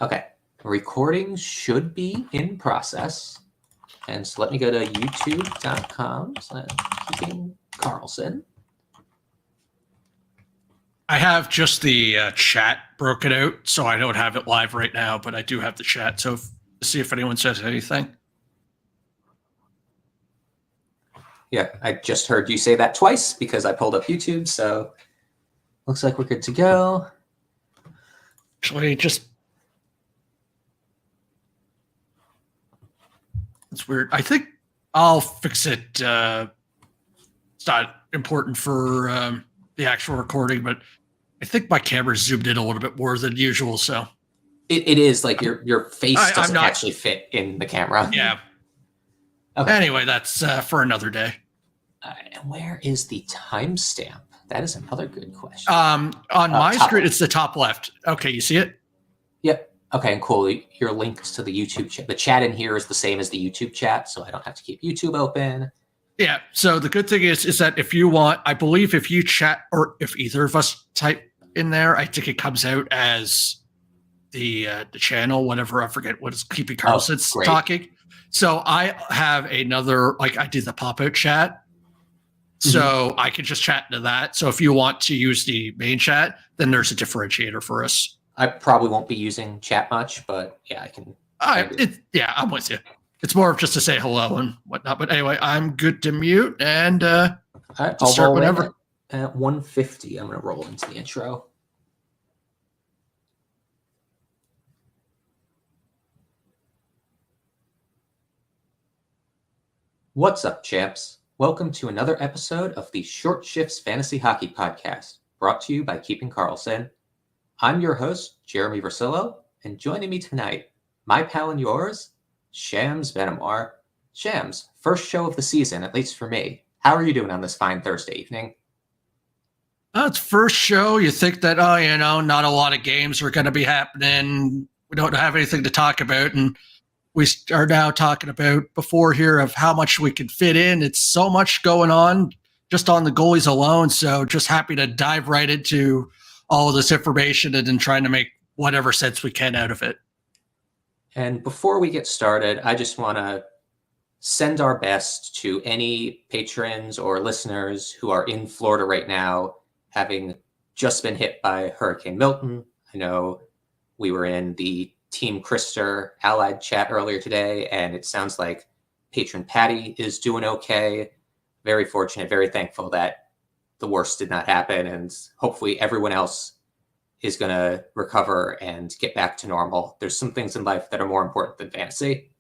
Okay. Recording should be in process. And so let me go to youtube.com/Keeping Karlsson. I have just the chat broken out, so I don't have it live right now, but I do have the chat. So see if anyone says anything. Yeah, I just heard you say that twice because I pulled up YouTube, so looks like we're good to go. Actually, it's weird. I think I'll fix it. It's not important for the actual recording, but I think my camera zoomed in a little bit more than usual. So it is like your face doesn't actually fit in the camera. Yeah. Okay. Anyway, that's for another day. And where is the timestamp? That is another good question. On my screen, it's the top left. Okay, you see it? Yep. Okay, and cool. Your links to the YouTube chat. The chat in here is the same as the YouTube chat, so I don't have to keep YouTube open. Yeah. So the good thing is that if you want, I believe if you chat or if either of us type in there, I think it comes out as the channel, whatever. I forget what is Keeping Karlsson's talking. So I have another, like I did the pop-out chat. So I can just chat into that. So if you want to use the main chat, then there's a differentiator for us. I probably won't be using chat much, but yeah, I can. Yeah, I'm with you. It's more of just to say hello and whatnot. But anyway, I'm good to mute and I'll start whenever. At 150, I'm going to roll into the intro. What's up, champs? Welcome to another episode of the Short Shifts Fantasy Hockey Podcast, brought to you by Keeping Karlsson. I'm your host, Jeremy Versillo, and joining me tonight, my pal and yours, Shams Benamar. Shams, first show of the season, at least for me. How are you doing on this fine Thursday evening? It's first show. You think that, not a lot of games are going to be happening. We don't have anything to talk about, and we are now talking about before here of how much we can fit in. It's so much going on just on the goalies alone. So just happy to dive right into all of this information and then trying to make whatever sense we can out of it. And before we get started, I just want to send our best to any patrons or listeners who are in Florida right now, having just been hit by Hurricane Milton. I know we were in the Team Krister Allied chat earlier today, and it sounds like patron Patty is doing okay. Very fortunate, very thankful that the worst did not happen, and hopefully everyone else is going to recover and get back to normal. There's some things in life that are more important than fantasy.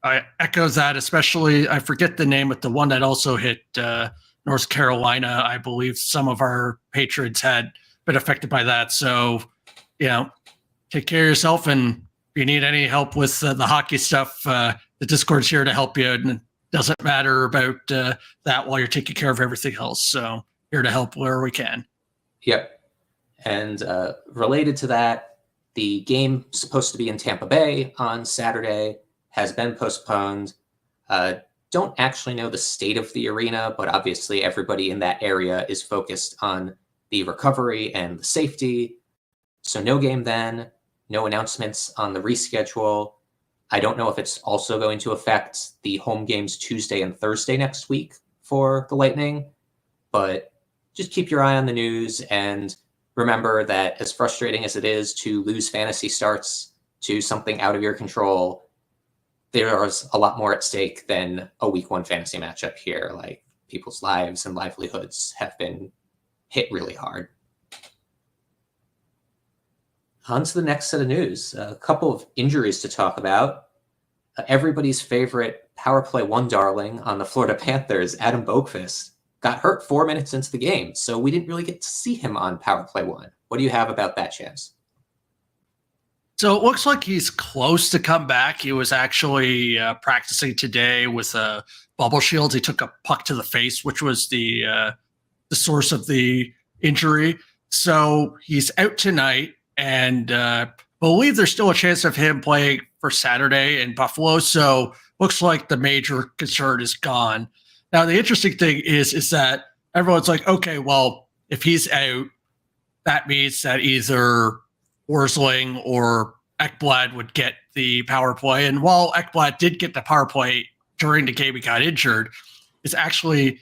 I echo that, especially, I forget the name, but the one that also hit North Carolina. I believe some of our patrons had been affected by that. So, take care of yourself, and if you need any help with the hockey stuff, the Discord's here to help you, and it doesn't matter about that while you're taking care of everything else. So here to help where we can. Yep. And related to that, the game supposed to be in Tampa Bay on Saturday has been postponed. Don't actually know the state of the arena, but obviously everybody in that area is focused on the recovery and the safety. So no game then. No announcements on the reschedule. I don't know if it's also going to affect the home games Tuesday and Thursday next week for the Lightning, but just keep your eye on the news and remember that as frustrating as it is to lose fantasy starts to something out of your control, there's a lot more at stake than a week one fantasy matchup here. Like, people's lives and livelihoods have been hit really hard. On to the next set of news. A couple of injuries to talk about. Everybody's favorite power play one darling on the Florida Panthers, Adam Boqvist, got hurt 4 minutes into the game, so we didn't really get to see him on power play one. What do you have about that, Chance? So it looks like he's close to come back. He was actually practicing today with a bubble shield. He took a puck to the face, which was the source of the injury. So he's out tonight. And believe there's still a chance of him playing for Saturday in Buffalo. So looks like the major concern is gone. Now, the interesting thing is that everyone's like, okay, well, if he's out, that means that either Forsling or Ekblad would get the power play. And while Ekblad did get the power play during the game he got injured, it's actually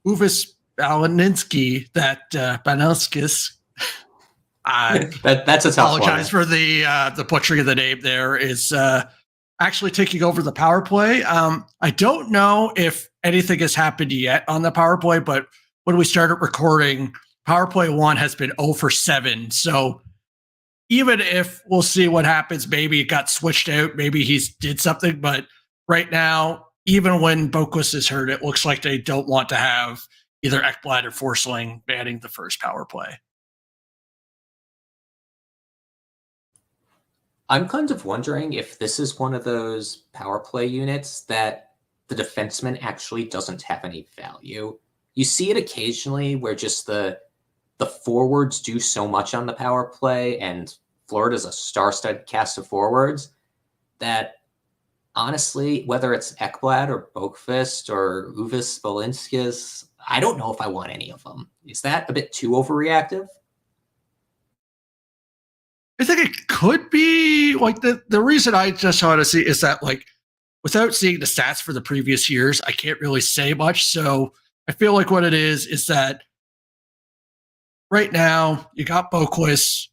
Uvis Balaninski that Banelskis. That's a tough Apologize one. for the butchering of the name. There is actually taking over the power play. I don't know if anything has happened yet on the power play, but when we started recording, power play 1 has been 0 for 7. So even if we'll see what happens, maybe it got switched out, maybe he's did something, but right now, even when Boquist is hurt, it looks like they don't want to have either Ekblad or Forsling manning the first power play. I'm kind of wondering if this is one of those power play units that the defenseman actually doesn't have any value. You see it occasionally where just the forwards do so much on the power play, and Florida's a star-studded cast of forwards that honestly, whether it's Ekblad or Boqvist or Uvis Balinskis, I don't know if I want any of them. Is that a bit too overreactive? I think it could be like the reason I just want to see is that like without seeing the stats for the previous years, I can't really say much. So I feel like what it is that right now you got Boquist,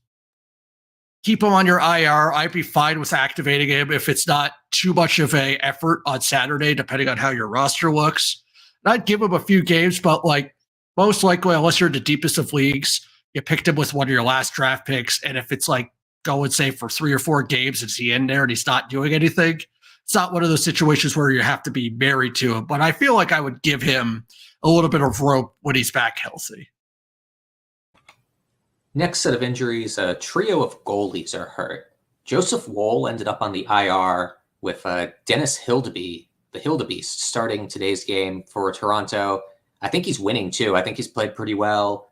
keep him on your IR. I'd be fine with activating him if it's not too much of a effort on Saturday, depending on how your roster looks. And I'd give him a few games, but like most likely, unless you're in the deepest of leagues, you picked him with one of your last draft picks. And if it's like going, say, for 3 or 4 games, is he in there and he's not doing anything? It's not one of those situations where you have to be married to him. But I feel like I would give him a little bit of rope when he's back healthy. Next set of injuries, a trio of goalies are hurt. Joseph Woll ended up on the IR with Dennis Hildeby, the Hildebeest, starting today's game for Toronto. I think he's winning too. I think he's played pretty well.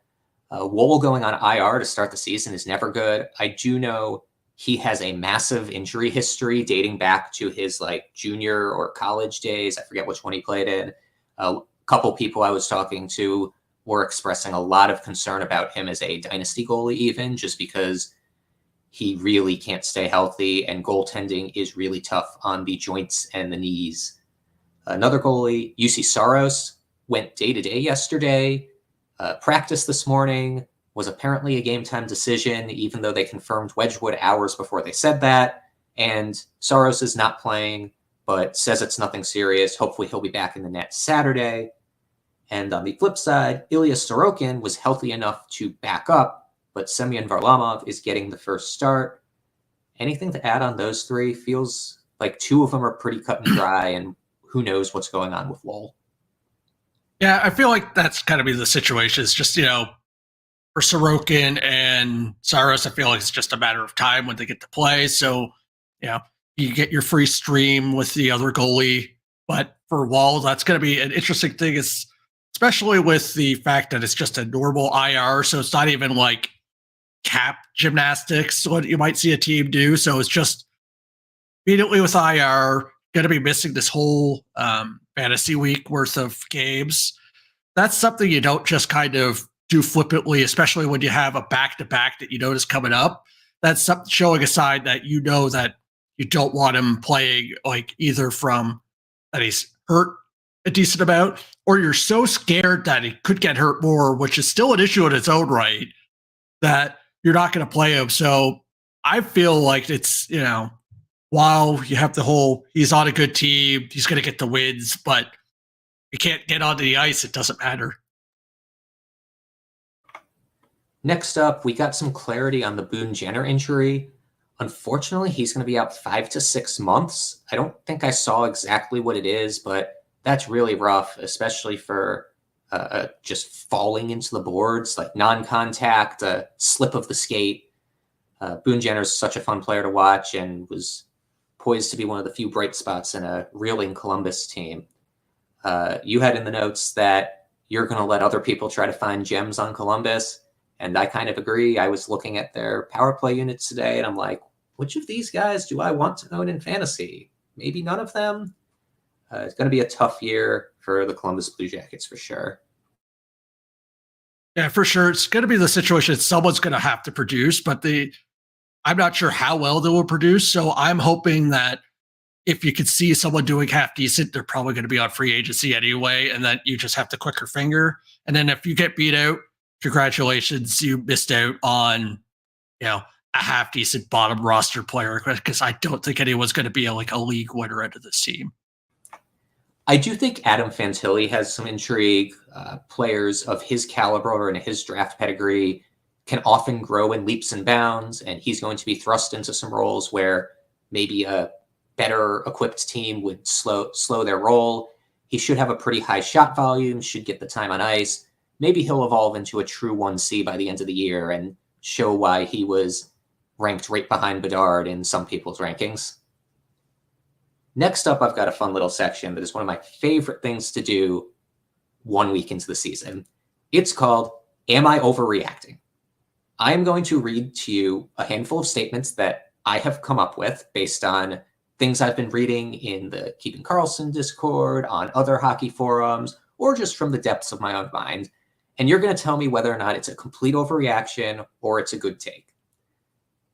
Woll going on IR to start the season is never good. I do know he has a massive injury history dating back to his like junior or college days. I forget which one he played in. A couple people I was talking to were expressing a lot of concern about him as a dynasty goalie, even just because he really can't stay healthy and goaltending is really tough on the joints and the knees. Another goalie, Juuse Saros, went day-to-day yesterday. Practice this morning was apparently a game-time decision, even though they confirmed Wedgwood hours before they said that. And Saros is not playing, but says it's nothing serious. Hopefully he'll be back in the net Saturday. And on the flip side, Ilya Sorokin was healthy enough to back up, but Semyon Varlamov is getting the first start. Anything to add on those three? Feels like 2 of them are pretty cut and dry, and who knows what's going on with Woll. Yeah, I feel like that's kind of be the situation. It's just, for Sorokin and Saros, I feel like it's just a matter of time when they get to play. So, you get your free stream with the other goalie. But for Woll, that's going to be an interesting thing, especially with the fact that it's just a normal IR. So it's not even like cap gymnastics, what you might see a team do. So it's just immediately with IR, going to be missing this whole fantasy week worth of games. That's something you don't just kind of do flippantly, especially when you have a back-to-back that you notice coming up. That's something showing a sign that you know that you don't want him playing, like either from that he's hurt a decent amount, or you're so scared that he could get hurt more, which is still an issue in its own right, that you're not going to play him. So I feel like it's, while you have the whole, he's on a good team, he's going to get the wins, but you can't get onto the ice, it doesn't matter. Next up, we got some clarity on the Boone Jenner injury. Unfortunately, he's going to be out 5 to 6 months. I don't think I saw exactly what it is, but that's really rough, especially for just falling into the boards, like non-contact, slip of the skate. Boone Jenner's such a fun player to watch and was poised to be one of the few bright spots in a reeling Columbus team. You had in the notes that you're going to let other people try to find gems on Columbus, and I kind of agree. I was looking at their power play units today, and I'm like, which of these guys do I want to own in fantasy? Maybe none of them. It's going to be a tough year for the Columbus Blue Jackets for sure. Yeah, for sure. It's going to be the situation. Someone's going to have to produce, but I'm not sure how well they will produce. So I'm hoping that if you could see someone doing half decent, they're probably going to be on free agency anyway, and then you just have to click your finger. And then if you get beat out, congratulations, you missed out on, you know, a half decent bottom roster player, because I don't think anyone's going to be like a league winner out of this team. I do think Adam Fantilli has some intrigue. Players of his caliber and his draft pedigree can often grow in leaps and bounds, and he's going to be thrust into some roles where maybe a better equipped team would slow their roll. He should have a pretty high shot volume, should get the time on ice. Maybe he'll evolve into a true 1C by the end of the year and show why he was ranked right behind Bedard in some people's rankings. Next up, I've got a fun little section that is one of my favorite things to do 1 week into the season. It's called Am I Overreacting? I am going to read to you a handful of statements that I have come up with based on things I've been reading in the Keeping Karlsson Discord, on other hockey forums, or just from the depths of my own mind. And you're going to tell me whether or not it's a complete overreaction or it's a good take.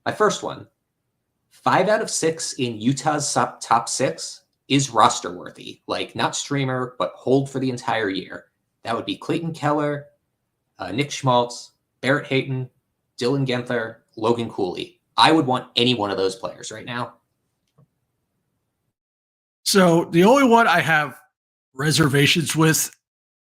My first one, 5 out of 6 in Utah's top 6 is roster worthy, like not streamer, but hold for the entire year. That would be Clayton Keller, Nick Schmaltz, Barrett Hayton, Dylan Guenther, Logan Cooley. I would want any one of those players right now. So the only one I have reservations with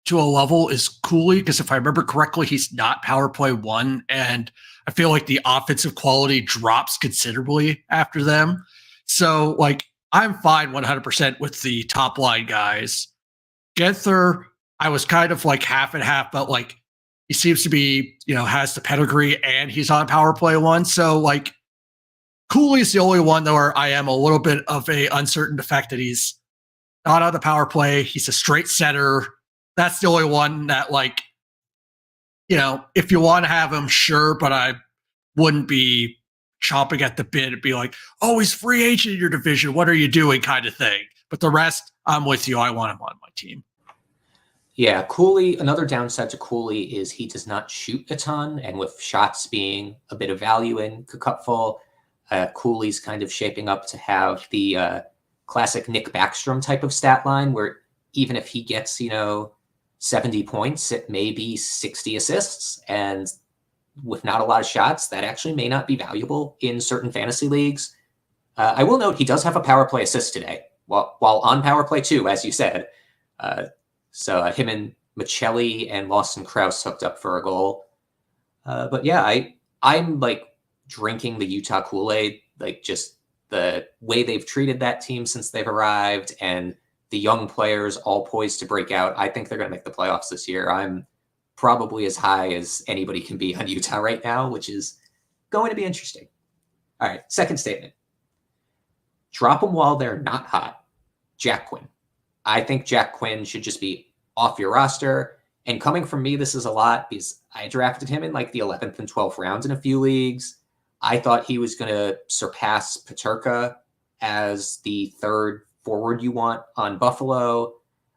to a level is Cooley, because if I remember correctly, he's not power play 1, and I feel like the offensive quality drops considerably after them. So like I'm fine 100% with the top line guys. Guenther, I was kind of like half and half, but like he seems to be, has the pedigree and he's on power play 1. So like Cooley's the only one where I am a little bit of a uncertain the fact that he's not on the power play. He's a straight center. That's the only one that, like, if you want to have him, sure, but I wouldn't be chomping at the bit and be like, oh, he's free agent in your division. What are you doing, kind of thing. But the rest, I'm with you. I want him on my team. Yeah, Cooley, another downside to Cooley is he does not shoot a ton, and with shots being a bit of value in Cupful, Cooley's kind of shaping up to have the classic Nick Backstrom type of stat line where even if he gets, 70 points, it may be 60 assists. And with not a lot of shots, that actually may not be valuable in certain fantasy leagues. I will note he does have a power play assist today, while on power play 2, as you said. So him and Michelli and Lawson Krause hooked up for a goal. But yeah, I'm like drinking the Utah Kool-Aid, like just the way they've treated that team since they've arrived and the young players all poised to break out. I think they're going to make the playoffs this year. I'm probably as high as anybody can be on Utah right now, which is going to be interesting. All right, second statement. Drop them while they're not hot. Jack Quinn. I think Jack Quinn should just be off your roster. And coming from me, this is a lot because I drafted him in like the 11th and 12th rounds in a few leagues. I thought he was going to surpass Peterka as the third forward you want on Buffalo.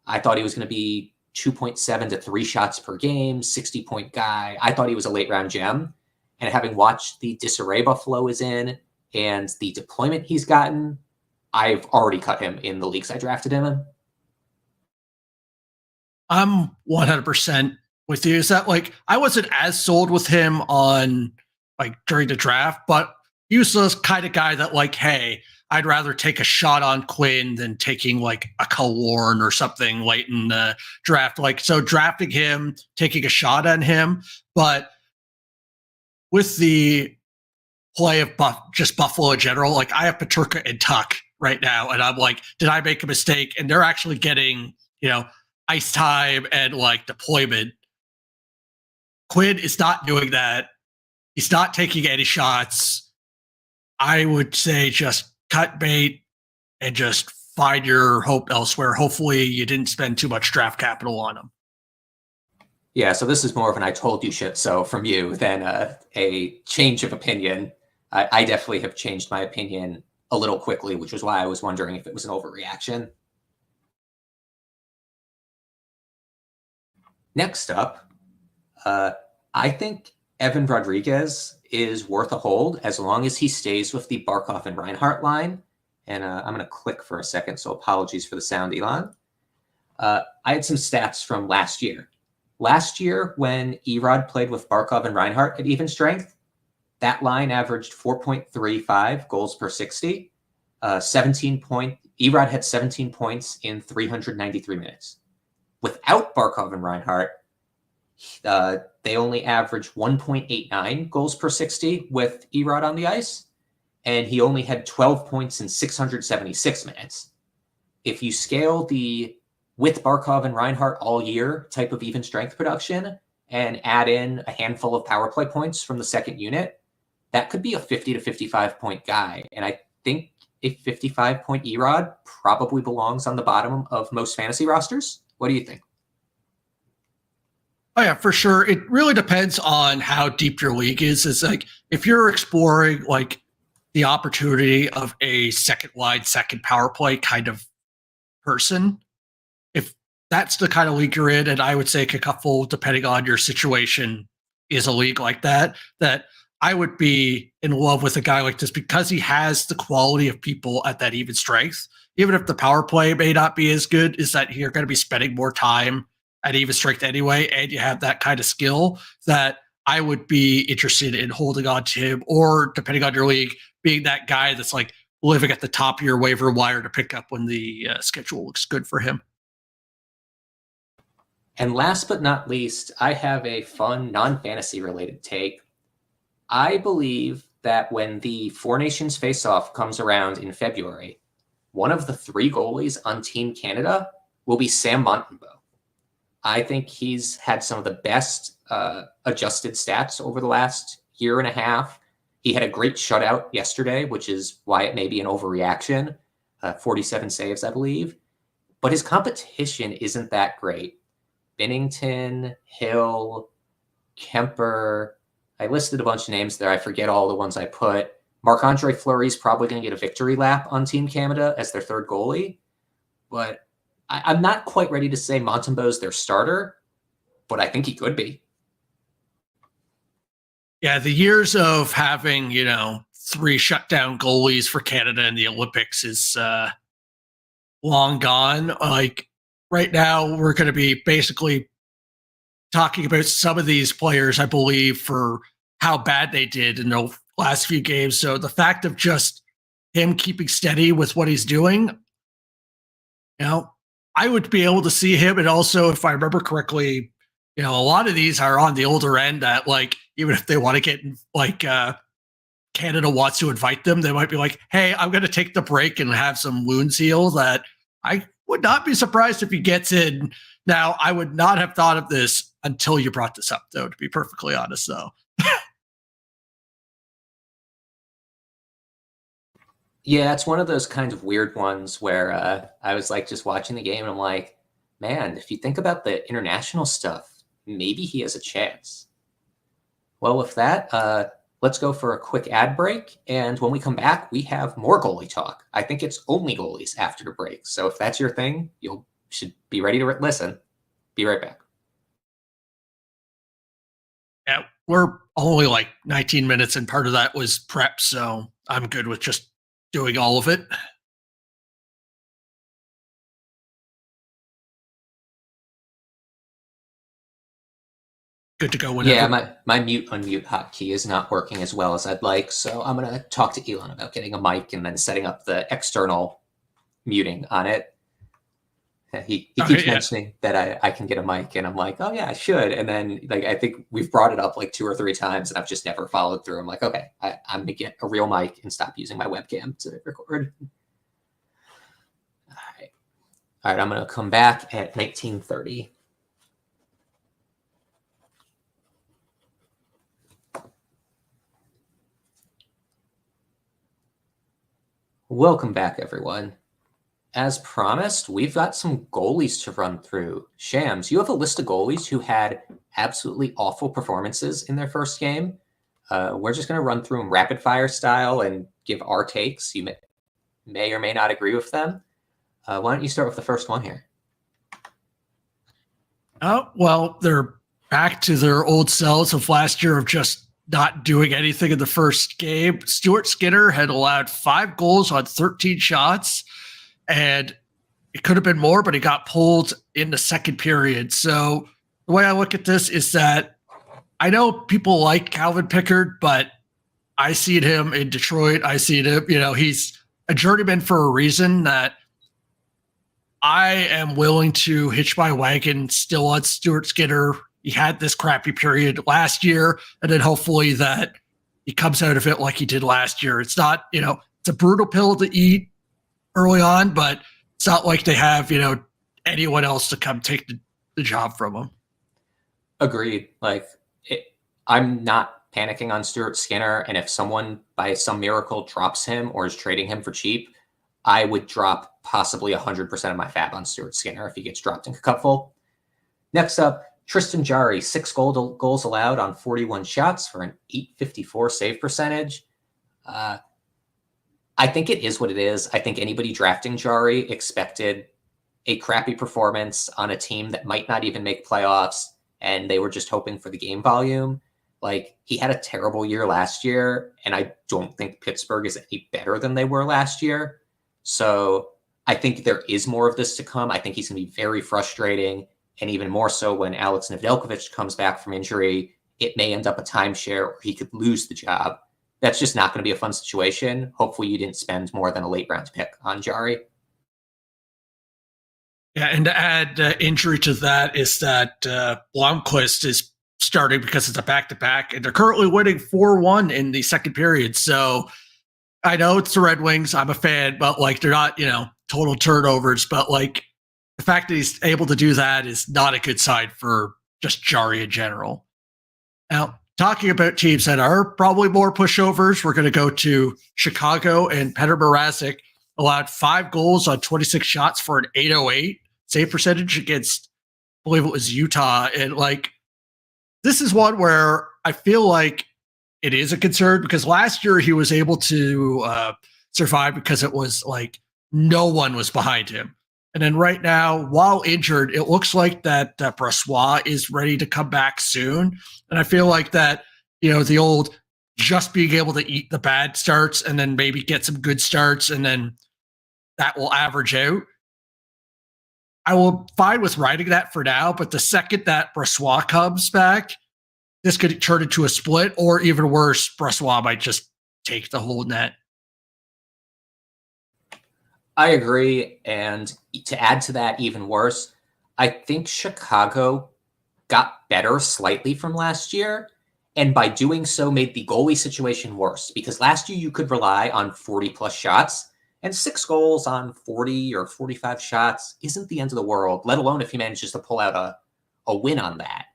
I thought he was going to be 2.7 to 3 shots per game, 60-point guy. I thought he was a late-round gem. And having watched the disarray Buffalo is in and the deployment he's gotten, I've already cut him in the leagues I drafted him in. I'm 100% with you. Is that like I wasn't as sold with him on like during the draft, but he was this kind of guy that like, hey, I'd rather take a shot on Quinn than taking like a Killorn or something late in the draft. Like, so drafting him, taking a shot on him, but with the play of just Buffalo in general, like I have Peterka and Tuck right now, and I'm like, did I make a mistake? And they're actually getting, ice time and like deployment. Quinn is not doing that. He's not taking any shots. I would say just cut bait and just find your hope elsewhere. Hopefully you didn't spend too much draft capital on him. Yeah, so this is more of an I told you shit so from you than a change of opinion. I definitely have changed my opinion a little quickly, which was why I was wondering if it was an overreaction. Next up, I think Evan Rodriguez is worth a hold as long as he stays with the Barkov and Reinhardt line. And I'm going to click for a second, so apologies for the sound, Elon. I had some stats from last year. Last year, when Erod played with Barkov and Reinhardt at even strength, that line averaged 4.35 goals per 60. Erod had 17 points in 393 minutes. Without Barkov and Reinhardt, they only averaged 1.89 goals per 60 with Erod on the ice, and he only had 12 points in 676 minutes. If you scale the with Barkov and Reinhardt all year type of even strength production and add in a handful of power play points from the second unit, that could be a 50 to 55 point guy. And I think a 55 point Erod probably belongs on the bottom of most fantasy rosters. What do you think? Oh yeah, for sure. It really depends on how deep your league is. It's like if you're exploring like the opportunity of a second line, second power play kind of person, if that's the kind of league you're in, and I would say Cacuffull, depending on your situation, is a league like that, that I would be in love with a guy like this because he has the quality of people at that even strength. Even if the power play may not be as good, is that you're going to be spending more time at even strength anyway, and you have that kind of skill that I would be interested in holding on to him, or depending on your league, being that guy that's like living at the top of your waiver wire to pick up when the schedule looks good for him. And last but not least, I have a fun non-fantasy related take. I believe that when the Four Nations face-off comes around in February, one of the 3 goalies on Team Canada will be Sam Montembeault. I think he's had some of the best adjusted stats over the last year and a half. He had a great shutout yesterday, which is why it may be an overreaction. 47 saves, I believe. But his competition isn't that great. Binnington, Hill, Kemper. I listed a bunch of names there. I forget all the ones I put. Marc-Andre Fleury's probably going to get a victory lap on Team Canada as their third goalie. But I'm not quite ready to say Montembeault's their starter, but I think he could be. Yeah, the years of having, 3 shutdown goalies for Canada in the Olympics is long gone. Like right now, we're going to be basically talking about some of these players, I believe, for how bad they did in the last few games. So the fact of just him keeping steady with what he's doing, I would be able to see him. And also, if I remember correctly, a lot of these are on the older end that, like, even if they want to get, like, Canada wants to invite them, they might be like, hey, I'm going to take the break and have some wounds heal. That I would not be surprised if he gets in. Now, I would not have thought of this until you brought this up, though, to be perfectly honest, though. Yeah, it's one of those kinds of weird ones where I was like just watching the game and I'm like, man, if you think about the international stuff, maybe he has a chance. Well, with that, let's go for a quick ad break. And when we come back, we have more goalie talk. I think it's only goalies after the break. So if that's your thing, you should be ready to listen. Be right back. Yeah, we're only like 19 minutes, and part of that was prep, so I'm good with just doing all of it. Good to go whenever. Yeah, my mute unmute hotkey is not working as well as I'd like, so I'm going to talk to Elon about getting a mic and then setting up the external muting on it. He keeps mentioning that I can get a mic, and I'm like, oh yeah, I should. And then like I think we've brought it up like 2 or 3 times, and I've just never followed through. I'm like, okay, I'm gonna get a real mic and stop using my webcam to record. All right. I'm gonna come back at 19:30. Welcome back, everyone. As promised, we've got some goalies to run through. Shams, you have a list of goalies who had absolutely awful performances in their first game. We're just going to run through them rapid fire style and give our takes. You may or may not agree with them. Why don't you start with the first one here? Oh, well, they're back to their old selves of last year of just not doing anything in the first game. Stuart Skinner had allowed 5 goals on 13 shots, and it could have been more, but he got pulled in the second period. So the way I look at this is that I know people like Calvin Pickard, but I see him in Detroit. I see him, he's a journeyman for a reason. That I am willing to hitch my wagon still on Stuart Skinner. He had this crappy period last year, and then hopefully that he comes out of it like he did last year. It's not, it's a brutal pill to eat early on, but it's not like they have, anyone else to come take the job from him. Agreed. I'm not panicking on Stuart Skinner, and if someone by some miracle drops him or is trading him for cheap, I would drop possibly 100% of my fab on Stuart Skinner if he gets dropped in Cupful. Next up, Tristan Jarry, 6 goals allowed on 41 shots for an .854 save percentage. I think it is what it is. I think anybody drafting Jarry expected a crappy performance on a team that might not even make playoffs, and they were just hoping for the game volume. He had a terrible year last year, and I don't think Pittsburgh is any better than they were last year. So I think there is more of this to come. I think he's going to be very frustrating, and even more so when Alex Nedeljkovic comes back from injury, it may end up a timeshare or he could lose the job. That's just not going to be a fun situation. Hopefully you didn't spend more than a late round pick on Jarry. Yeah, and to add injury to that is that Blomqvist is starting because it's a back-to-back, and they're currently winning 4-1 in the second period. So I know it's the Red Wings. I'm a fan, but they're not, total turnovers. But the fact that he's able to do that is not a good sign for just Jarry in general. Now, talking about teams that are probably more pushovers, we're going to go to Chicago, and Petr Mrazek allowed 5 goals on 26 shots for an .808 save percentage against, I believe it was Utah. And this is one where I feel like it is a concern because last year he was able to survive because it was no one was behind him. And then right now, while injured, it looks like that Brossoit is ready to come back soon. And I feel like that, the old just being able to eat the bad starts and then maybe get some good starts and then that will average out. I will fine with riding that for now, but the second that Brossoit comes back, this could turn into a split, or even worse, Brossoit might just take the whole net. I agree. And to add to that, even worse, I think Chicago got better slightly from last year. And by doing so, made the goalie situation worse. Because last year you could rely on 40-plus shots, and 6 goals on 40 or 45 shots isn't the end of the world, let alone if he manages to pull out a win on that.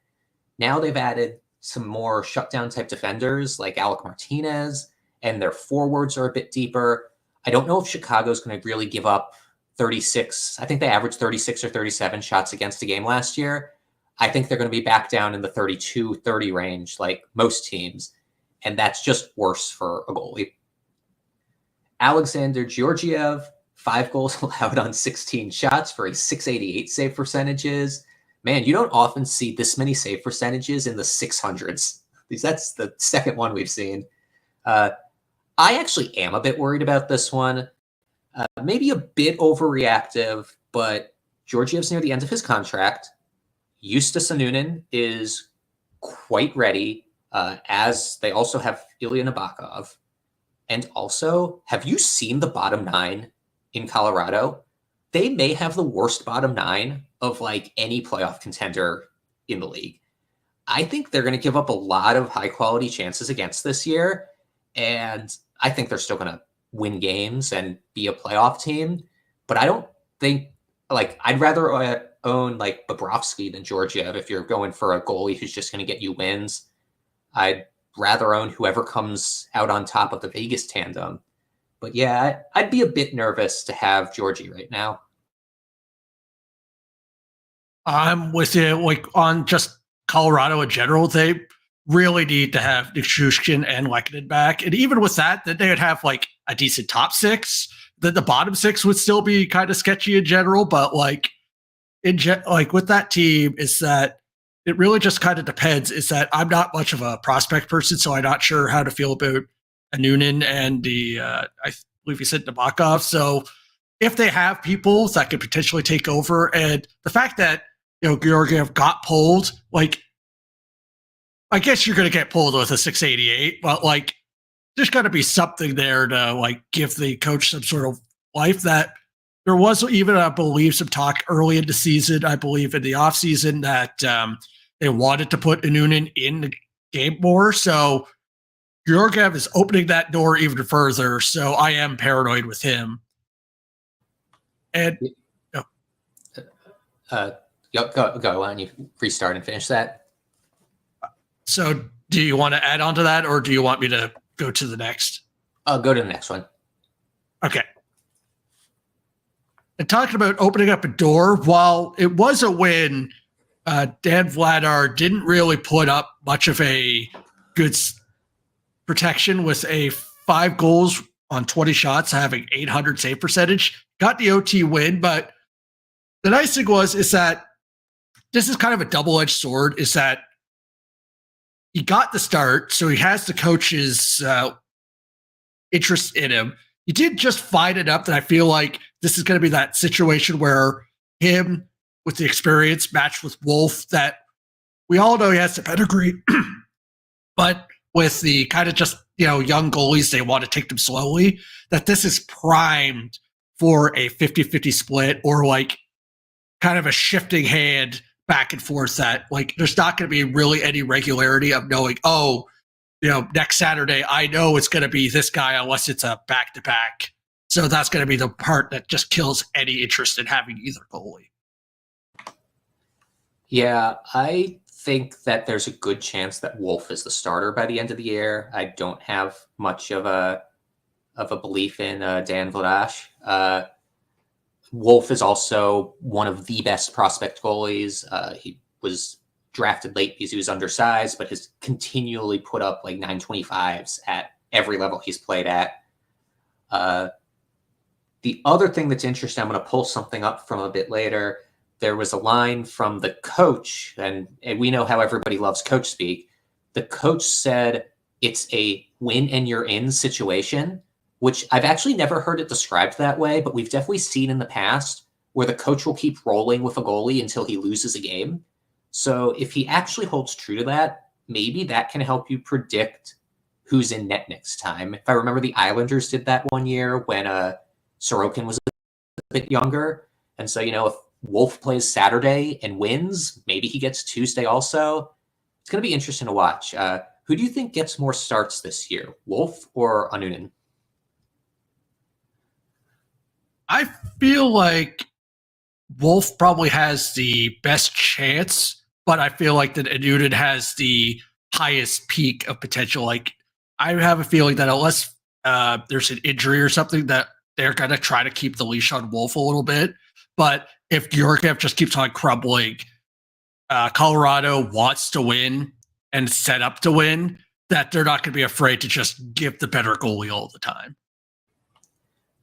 Now they've added some more shutdown type defenders like Alec Martinez, and their forwards are a bit deeper. I don't know if Chicago's going to really give up 36. I think they averaged 36 or 37 shots against a game last year. I think they're going to be back down in the 32, 30 range like most teams, and that's just worse for a goalie. Alexander Georgiev, 5 goals allowed on 16 shots for a .688 save percentages. Man, you don't often see this many save percentages in the 600s. That's the second one we've seen. I actually am a bit worried about this one. Maybe a bit overreactive, but Georgiev's near the end of his contract. Justus Anunin is quite ready, as they also have Ilya Nabokov. And also, have you seen the bottom 9 in Colorado? They may have the worst bottom 9 of any playoff contender in the league. I think they're going to give up a lot of high quality chances against this year. And I think they're still going to win games and be a playoff team. But I don't think I'd rather own Bobrovsky than Georgiev if you're going for a goalie who's just going to get you wins. I'd rather own whoever comes out on top of the Vegas tandem. But yeah, I'd be a bit nervous to have Georgie right now. I'm with you. On just Colorado in general, they really need to have Nichushkin and Lehkonen back. And even with that, then they would have a decent top 6. Then the bottom 6 would still be kind of sketchy in general. But with that team, is that it really just kind of depends. Is that I'm not much of a prospect person, so I'm not sure how to feel about a Noonan and the I believe you said Nabokov. So if they have people that could potentially take over, and the fact that Georgiev got pulled, like I guess you're going to get pulled with a 688, but like there's got to be something there to like give the coach some sort of life. That there was even, I believe, some talk early in the season, I believe in the offseason, that they wanted to put Noonan in the game more. So Georgiev is opening that door even further. So I am paranoid with him. And go. Why don't you restart and finish that? So do you want to add on to that, or do you want me to go to the next? I'll go to the next one. Okay. And talking about opening up a door, while it was a win, Dan Vladar didn't really put up much of a good protection with a 5 goals on 20 shots, having 800 save percentage. Got the OT win, but the nice thing is that this is kind of a double-edged sword, is that he got the start, so he has the coach's interest in him. He did just find it up that I feel like this is going to be that situation where him with the experience matched with Wolf, that we all know he has the pedigree, but with the kind of just, young goalies, they want to take them slowly, that this is primed for a 50-50 split, or like kind of a shifting hand back and forth, that like there's not going to be really any regularity of knowing, next Saturday, I know it's going to be this guy unless it's a back-to-back. So that's going to be the part that just kills any interest in having either goalie. Yeah, I think that there's a good chance that Wolf is the starter by the end of the year. I don't have much of a belief in Dan Vladash. Wolf is also one of the best prospect goalies. He was drafted late because he was undersized, but has continually put up like 925s at every level he's played at. The other thing that's interesting, I'm going to pull something up from a bit later. There was a line from the coach, and we know how everybody loves coach speak. The coach said it's a win and you're in situation, which I've actually never heard it described that way, but we've definitely seen in the past where the coach will keep rolling with a goalie until he loses a game. So if he actually holds true to that, maybe that can help you predict who's in net next time. If I remember, the Islanders did that one year when Sorokin was a bit younger. And so, if Wolf plays Saturday and wins, maybe he gets Tuesday also. It's going to be interesting to watch. Who do you think gets more starts this year, Wolf or Annunen? I feel like Wolf probably has the best chance, but I feel like that Annunen has the highest peak of potential. Like, I have a feeling that unless there's an injury or something, that they're going to try to keep the leash on Wolf a little bit. But if Georgiev just keeps on crumbling, Colorado wants to win and set up to win, that they're not going to be afraid to just give the better goalie all the time.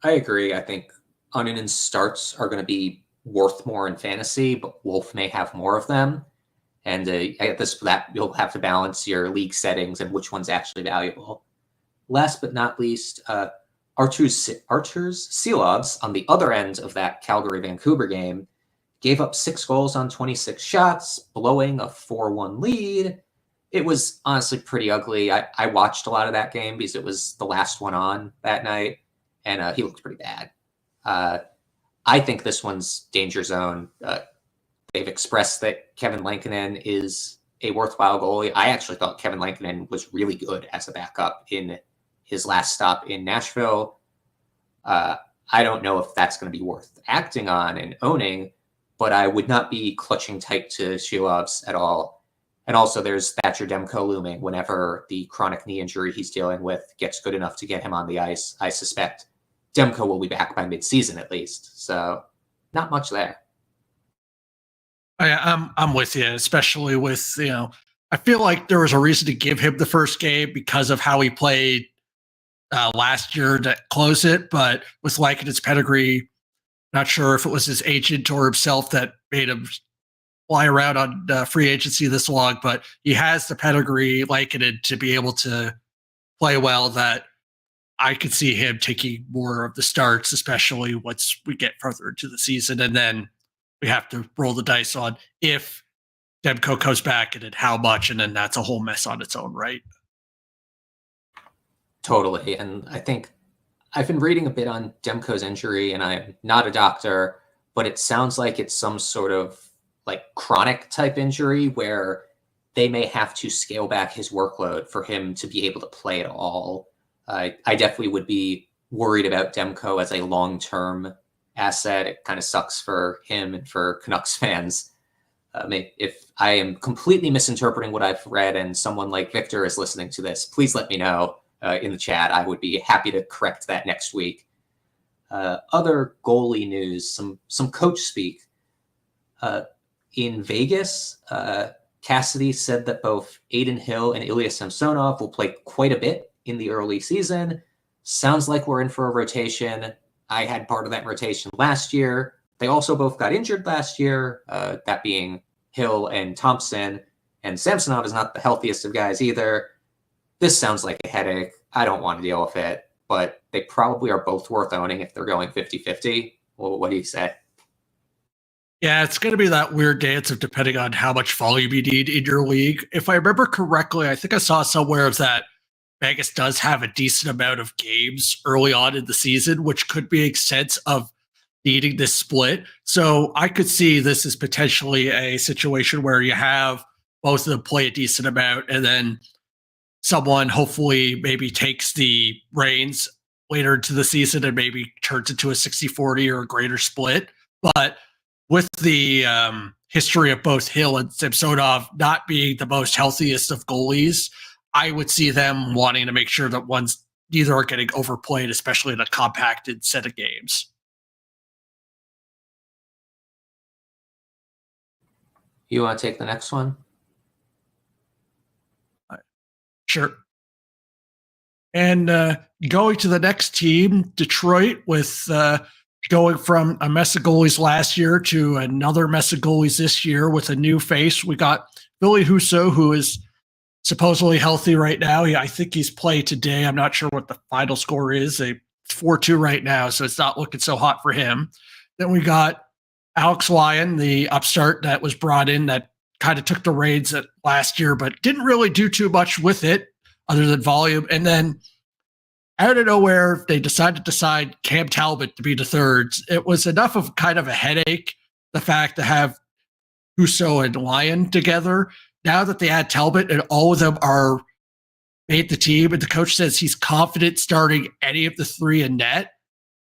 I agree. I think Annunen's starts are going to be worth more in fantasy, but Wolf may have more of them. And that you'll have to balance your league settings and which one's actually valuable. Last but not least, Arturs Silovs, on the other end of that Calgary-Vancouver game, gave up 6 goals on 26 shots, blowing a 4-1 lead. It was honestly pretty ugly. I watched a lot of that game because it was the last one on that night, and he looked pretty bad. I think this one's danger zone. They've expressed that Kevin Lankinen is a worthwhile goalie. I actually thought Kevin Lankinen was really good as a backup in his last stop in Nashville. I don't know if that's going to be worth acting on and owning, but I would not be clutching tight to Silovs at all. And also there's Thatcher Demko looming whenever the chronic knee injury he's dealing with gets good enough to get him on the ice. I suspect Demko will be back by midseason at least. So not much there. I'm with you, especially with, I feel like there was a reason to give him the first game because of how he played last year to close it. But with Lankinen pedigree, not sure if it was his agent or himself that made him fly around on free agency this long, but he has the pedigree Lankinen to be able to play well, that I could see him taking more of the starts, especially once we get further into the season. And then we have to roll the dice on if Demko comes back and then how much, and then that's a whole mess on its own, right? Totally. And I think I've been reading a bit on Demko's injury, and I'm not a doctor, but it sounds like it's some sort of like chronic type injury where they may have to scale back his workload for him to be able to play at all. I definitely would be worried about Demko as a long-term asset. It kind of sucks for him and for Canucks fans. If I am completely misinterpreting what I've read and someone like Victor is listening to this, please let me know in the chat. I would be happy to correct that next week. Other goalie news, some coach speak. In Vegas, Cassidy said that both Adin Hill and Ilya Samsonov will play quite a bit in the early season. Sounds like we're in for a rotation. I had part of that rotation last year. They also both got injured last year, that being Hill and Thompson. And Samsonov is not the healthiest of guys either. This sounds like a headache. I don't want to deal with it, but they probably are both worth owning if they're going 50-50. Well, what do you say? Yeah, it's going to be that weird dance of depending on how much volume you need in your league. If I remember correctly, I think I saw somewhere that Vegas does have a decent amount of games early on in the season, which could make sense of needing this split. So I could see this as potentially a situation where you have both of them play a decent amount, and then someone hopefully maybe takes the reins later into the season and maybe turns into a 60-40 or a greater split. But with the history of both Hill and Samsonov not being the most healthiest of goalies, I would see them wanting to make sure that neither are getting overplayed, especially in a compacted set of games. You want to take the next one? Sure. And going to the next team, Detroit, with going from a mess of goalies last year to another mess of goalies this year with a new face. We got Billy Husso, who is supposedly healthy right now. I think he's played today. I'm not sure what the final score is. It's 4-2 right now, so it's not looking so hot for him. Then we got Alex Lyon, the upstart that was brought in that kind of took the reins last year, but didn't really do too much with it other than volume. And then out of nowhere, they decided to sign Cam Talbot to be the third. It was enough of kind of a headache, the fact to have Husso and Lyon together. Now that they add Talbot and all of them are made the team, and the coach says he's confident starting any of the three in net,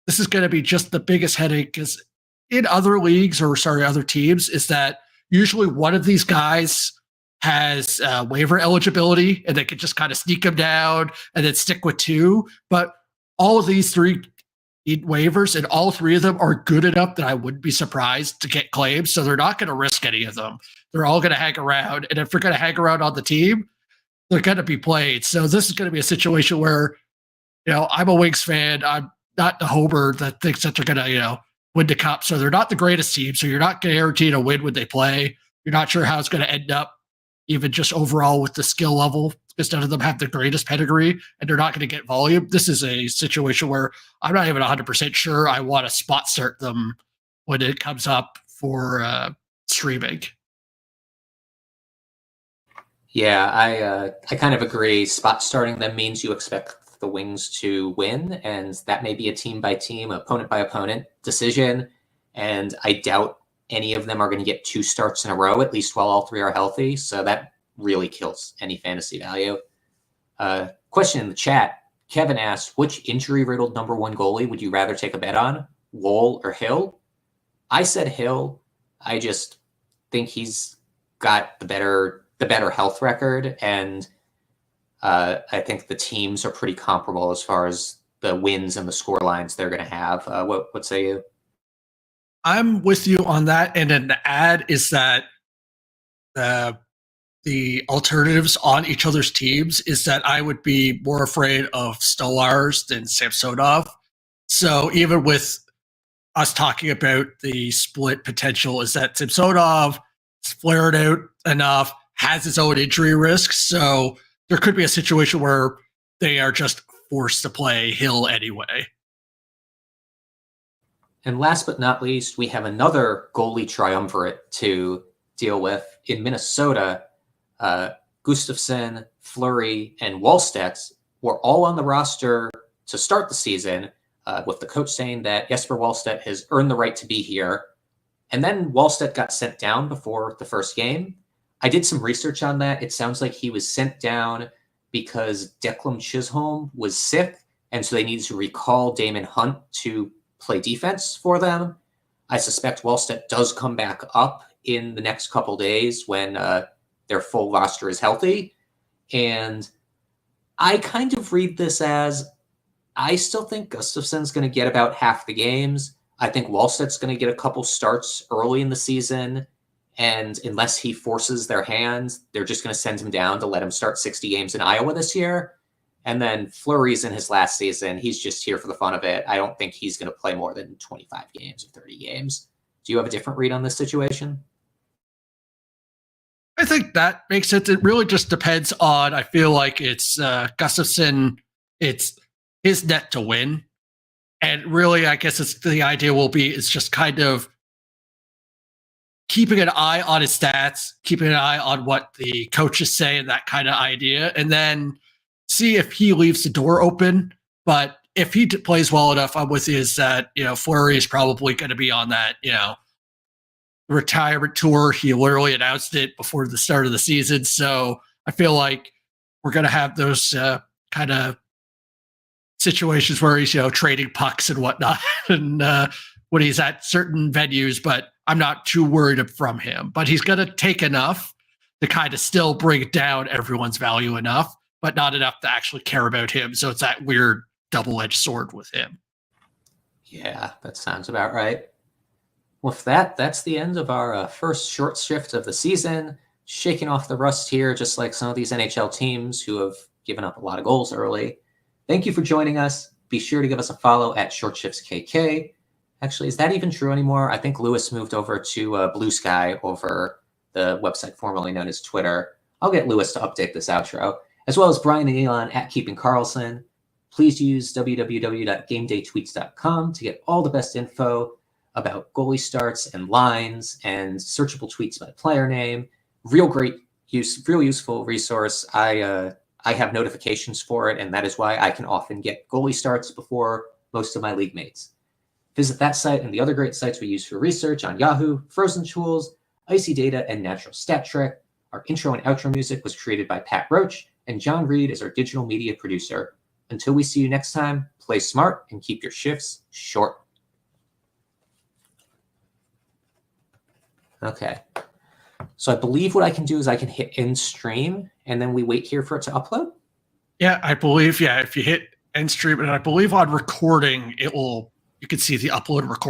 this is going to be just the biggest headache, because in other leagues, other teams, is that usually one of these guys has waiver eligibility and they could just kind of sneak them down and then stick with two. But all of these three need waivers, and all three of them are good enough that I wouldn't be surprised to get claims. So they're not going to risk any of them. They're all going to hang around. And if they're going to hang around on the team, they're going to be played. So this is going to be a situation where, I'm a Wings fan. I'm not the homer that thinks that they're going to, win the cup. So they're not the greatest team. So you're not guaranteed a win when they play. You're not sure how it's going to end up, even just overall with the skill level, because none of them have the greatest pedigree and they're not going to get volume. This is a situation where I'm not even 100% sure I want to spot start them when it comes up for streaming. Yeah, I kind of agree. Spot starting them means you expect the Wings to win, and that may be a team by team, opponent by opponent decision. And I doubt any of them are going to get 2 starts in a row, at least while all 3 are healthy. So that really kills any fantasy value. Question in the chat. Kevin asked, which injury-riddled number 1 goalie would you rather take a bet on, Woll or Hill? I said Hill. I just think he's got the better health record, and I think the teams are pretty comparable as far as the wins and the score lines they're going to have. What say you? I'm with you on that. And then the add is that the alternatives on each other's teams is that I would be more afraid of Stolarz than Samsonov. So even with us talking about the split potential, is that Samsonov flared out enough, has his own injury risks. So there could be a situation where they are just forced to play Hill anyway. And last but not least, we have another goalie triumvirate to deal with in Minnesota. Gustafsson, Fleury, and Wallstedt were all on the roster to start the season, with the coach saying that Jesper Wallstedt has earned the right to be here. And then Wallstedt got sent down before the first game. I did some research on that. It sounds like he was sent down because Declan Chisholm was sick, and so they needed to recall Damon Hunt to play defense for them. I suspect Wallstedt does come back up in the next couple days when their full roster is healthy. And I kind of read this as, I still think Gustafsson's going to get about half the games. I think Wallstedt's going to get a couple starts early in the season. And unless he forces their hands, they're just going to send him down to let him start 60 games in Iowa this year. And then Fleury's in his last season. He's just here for the fun of it. I don't think he's going to play more than 25 games or 30 games. Do you have a different read on this situation? I think that makes sense. It really just depends on, I feel like it's Gustafsson, it's his net to win. And really, I guess it's the idea will be, it's just kind of keeping an eye on his stats, keeping an eye on what the coaches say and that kind of idea. And then see if he leaves the door open. But if he plays well enough, I'm with you, is that, Fleury is probably going to be on that, retirement tour. He literally announced it before the start of the season. So I feel like we're going to have those kind of situations where he's, trading pucks and whatnot and when he's at certain venues, but I'm not too worried from him. But he's going to take enough to kind of still bring down everyone's value enough, but not enough to actually care about him. So it's that weird double-edged sword with him. Yeah, that sounds about right. With that, that's the end of our first short shift of the season. Shaking off the rust here, just like some of these NHL teams who have given up a lot of goals early. Thank you for joining us. Be sure to give us a follow at Short Shifts KK. Actually, is that even true anymore? I think Lewis moved over to Blue Sky over the website formerly known as Twitter. I'll get Lewis to update this outro, as well as Brian and Elon at Keeping Carlson. Please use www.gamedaytweets.com to get all the best info about goalie starts and lines and searchable tweets by player name. Real useful resource. I have notifications for it, and that is why I can often get goalie starts before most of my league mates. Visit that site and the other great sites we use for research on Yahoo, Frozen Tools, Icy Data, and Natural Stat Trick. Our intro and outro music was created by Pat Roach, and John Reed is our digital media producer. Until we see you next time, play smart and keep your shifts short. Okay. So I believe what I can do is I can hit end stream, and then we wait here for it to upload. Yeah, I believe, if you hit end stream, and I believe on recording, you can see the upload record.